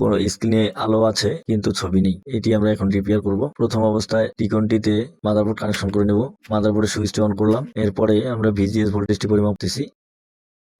কোনো স্ক্রিনে আলো আছে কিন্তু ছবি নেই, এটি আমরা এখন রিপেয়ার করব। প্রথম অবস্থায় টিকনটিতে মাদারবোর্ড কানেকশন করে নেব। মাদারবোর্ডের সুইচটি অন করলাম, এরপরে আমরা ভিজিএস ভোল্টেজটি পরিমাপ করতেছি।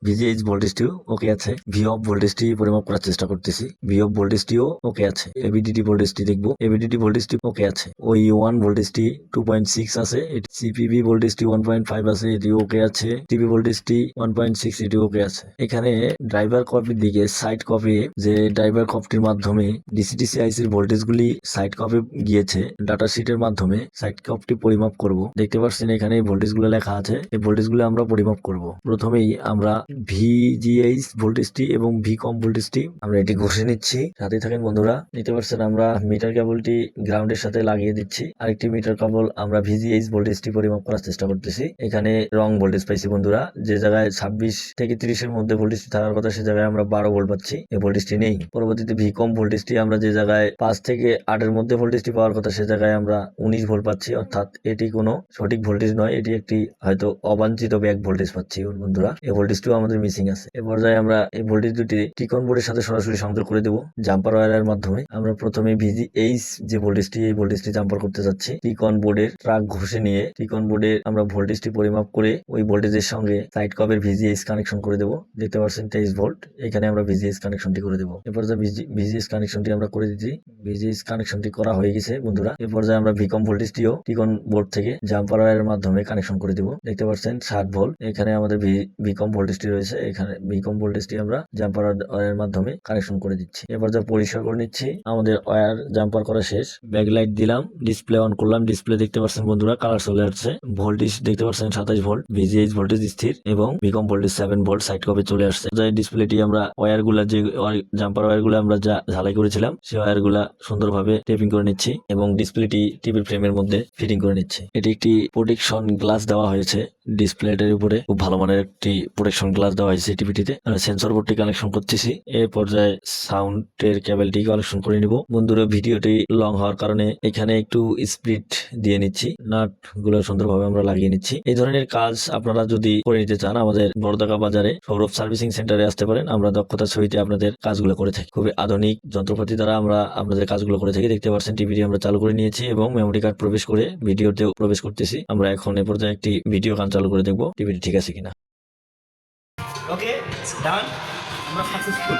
ভিজিএইচ ভোল্টেজটিও ওকে আছে। ভি অফ ভোল্টেজটি পরিমাপ করার চেষ্টা করতেছি। ভি অফ ভোল্টেজটিও ওকে আছে। এবিডিটি ভোল্টেজটি দেখবো। এবিডিটি ভোল্টেজটি ওকে আছে। ওই ওয়ান ভোল্টেজটি 2.6 আছে। সিপিবি ভোল্টেজটি 1.5 আছে, এটি ওকে আছে। টিভি ভোল্টেজটি 1.6, এটি ওকে আছে। এখানে ড্রাইভার কপির দিকে সাইড কপি, যে ড্রাইভার কপটির মাধ্যমে ডিসিডিসি আইসির ভোল্টেজগুলি সাইড কপে গিয়েছে, ডাটা শিটের মাধ্যমে সাইড কপটি পরিমাপ করব। দেখতে পাচ্ছেন এখানে এই ভোল্টেজগুলো লেখা আছে, এই ভোল্টেজগুলো আমরা পরিমাপ করব। প্রথমেই আমরা ভিজিএইচ ভোল্টেজটি এবং ভি কম ভোল্টেজটি আমরা এটি ঘষে নিচ্ছি। সাথে থাকেন বন্ধুরা। নিতে পারছেন আমরা মিটার কেবলটি গ্রাউন্ডের সাথে লাগিয়ে দিচ্ছি। আরেকটি মিটার কেবল আমরা ভিজিএইচ ভোল্টেজটি পরিমাপ করার চেষ্টা করতেছি। এখানে রং ভোল্টেজ পাইছি বন্ধুরা, যে জায়গায় 26 থেকে 30 এর মধ্যে ভোল্টেজ থাকার কথা সে জায়গায় আমরা 12 ভোল্ট পাচ্ছি, এই ভোল্টেজটি নেই। পরবর্তীতে ভি কম ভোল্টেজটি আমরা যে জায়গায় 5 থেকে 8 এর মধ্যে ভোল্টেজটি পাওয়ার কথা সে জায়গায় আমরা 19 ভোল্ট পাচ্ছি, অর্থাৎ এটি কোনো সঠিক ভোল্টেজ নয়, এটি একটি হয়তো অবাঞ্ছিত ব্যাক ভোল্টেজ পাচ্ছি বন্ধুরা। এই ভোল্টেজটিও আমাদের মিসিং আছে। এ পর্যায়ে আমরা এই ভোল্টেজ দুটি টিকন বোর্ডের সাথে সরাসরি সংযোগ করে দেবো জাম্পার ওয়্যারের মাধ্যমে। আমরা প্রথমে ভিজিএইচ যে ভোল্টেজটি, এই ভোল্টেজটি জাম্পার করতে যাচ্ছি। টিকন বোর্ডের ট্রাক ঘষে নিয়ে টিকন বোর্ডে আমরা ভোল্টেজটি পরিমাপ করে ওই ভোল্টেজের সঙ্গে সাইড কপের ভিজিএইচ কানেকশন করে দেবো। দেখতে পাচ্ছেন 23 ভোল্ট, এখানে আমরা ভিজিএইচ কানেকশনটি করে দেবো। এ পর্যায়ে ভিজিএইচ কানেকশনটি আমরা করে দিচ্ছি। ভিজিএইচ কানেকশনটি করা হয়ে গেছে বন্ধুরা। এ পর্যায়ে আমরা ভিকম ভোল্টেজটিও টিকন বোর্ড থেকে জাম্পার ওয়্যারের মাধ্যমে কানেকশন করে দেবো। দেখতে পাচ্ছেন 60 ভোল্ট, এখানে আমাদের ভিকম ভোল্টেজটি রয়েছে। এখানে ভিকম ভোল্টেজটি আমরা জাম্পার ওয়্যারের মাধ্যমে কানেকশন করে দিচ্ছি। এবার যা পরিষ্কার করে নিচ্ছি। আমাদের ওয়্যার জাম্পার করা শেষ। ব্যাকলাইট দিলাম, ডিসপ্লে অন করলাম। ডিসপ্লে দেখতে পাচ্ছেন বন্ধুরা কালার চলে আসছে। ভোল্টেজ দেখতে পাচ্ছেন 27 ভোল্ট, ভিজিএইচ ভোল্টেজ স্থির এবং ভিকম ভোল্টেজ 7 ভোল্ট সাইড কপে চলে আসছে। ডিসপ্লেটি আমরা ওয়্যার গুলা, যে জাম্পার ওয়্যার গুলো আমরা যা ঝালাই করেছিলাম সেই ওয়্যার গুলা সুন্দরভাবে টেপিং করে নিচ্ছি এবং ডিসপ্লেটি টিভির ফ্রেমের মধ্যে ফিটিং করে নিচ্ছি। এটি একটি প্রোটেকশন গ্লাস দেওয়া হয়েছে ডিসপ্লেটার উপরে, খুব ভালো মানের একটি প্রোটেকশন গ্লাস দেওয়া হয়েছে টিভিটিতে। সেন্সর বোর্ডটি কানেকশন করতেছি। এই পর্যায়ে সাউন্ডের কেবলটি কানেকশন করে নিব। বন্ধুরা ভিডিওটি লং হওয়ার কারণে এখানে একটু স্পিড দিয়ে নিচ্ছি, নাট গুলো সুন্দরভাবে আমরা লাগিয়ে নিচ্ছি। এই ধরনের কাজ আপনারা যদি করে নিতে চান আমাদের বড়দাকা বাজারে সৌরভ সার্ভিসিং সেন্টারে আসতে পারেন। আমরা দক্ষতার সহিত আপনাদের কাজগুলো করে থাকি। খুবই আধুনিক যন্ত্রপাতি দ্বারা আমরা আপনাদের কাজগুলো করে থাকি। দেখতে পাচ্ছেন টিভিটি আমরা চালু করে নিয়েছি এবং মেমোরি কার্ড প্রবেশ করে ভিডিওতেও প্রবেশ করতেছি। আমরা এখন এ পর্যায়ে একটি ভিডিও গান চালু করে দেখবো টিভিটি ঠিক আছে কিনা। ওকে ডান, আমরা সাকসেসফুল।